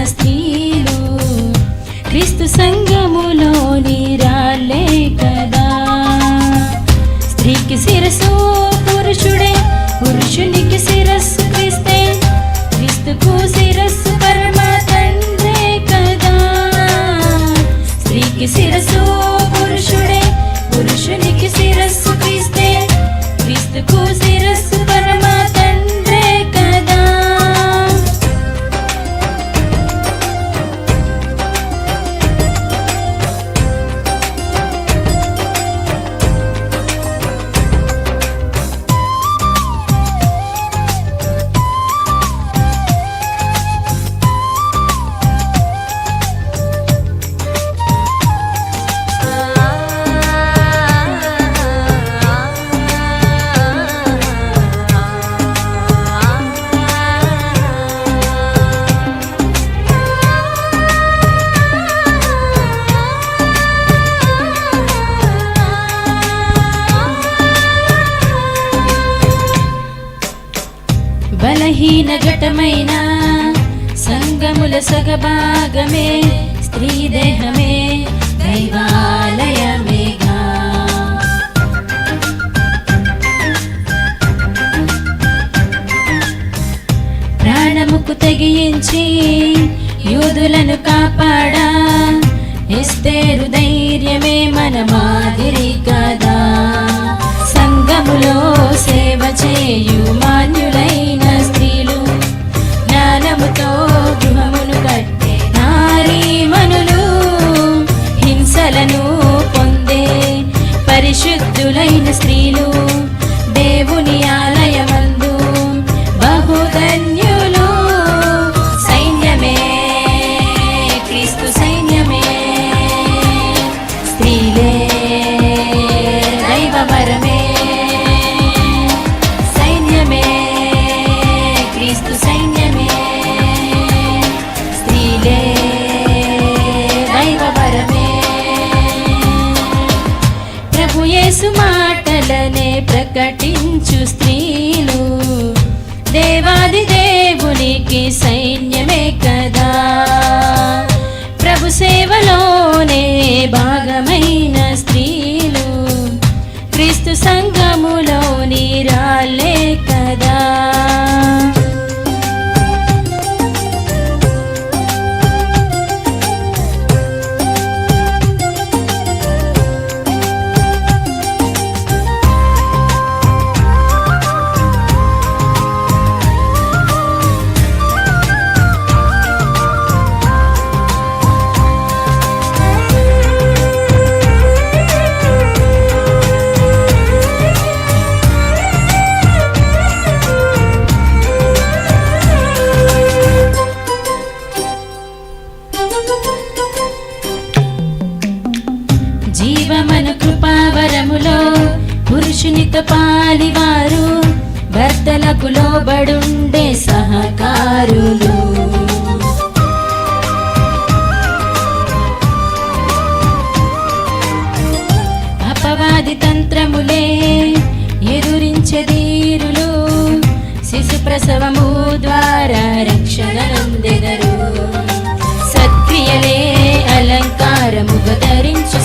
స్త్రీలు క్రీస్తు సంఘములోని రాళ్ళే కదా. స్త్రీకి శిరస్సు పురుషుడే, పురుషునికి శిరస్సు క్రీస్తే, క్రీస్తుకు శిరస్సు పరమ తండ్రే కదా. స్త్రీకి శిరస్సు పురుషుడే, పురుషునికి శిరస్సు క్రీస్తే, క్రీస్తుకు శిరస్సు పరమ తండ్రే కదా. బలహీన ఘటమైన సంగముల సగభాగమే స్త్రీ దేహమే దైవాలయమేగా. ప్రాణముకు తెగించి యూదులను కాపాడా ఎస్తేరు ధైర్యమే మన మాదిరి కదా. సంఘములో సేవ చేయు మాన్యులైన స్త్రీలు, జ్ఞానముతో గృహమును కట్టే నారీమణులు, హింసలను పొందే పరిశుద్ధులైన స్త్రీలు దేవుని ఆలయమందు బహుధన్యులు. సైన్యమే క్రీస్తు సైన్యమే, స్త్రీలే దైవవరమే. సైన్యమే క్రీస్తు సైన్యమే, స్త్రీలే దైవవరమే. ప్రభు యేసు మాటలనే ప్రకటించు స్త్రీలు దేవాది దేవునికి సైన్యమే కదా. ప్రభు సేవలోనే భాగమైన స్త్రీలు క్రీస్తు సంఘములోని రాళ్ళే కదా. జీవమను కృపావరములో పురుషునితో పాలివారు, భర్తలకు లోబడుండే సహకారులు. అపవాది తంత్రములే ఎదురించే ధీరులు, శిశు ప్రసవము ద్వారా రక్షణ నొందెదరు. సత్క్రియలే అలంకారముగా ధరించు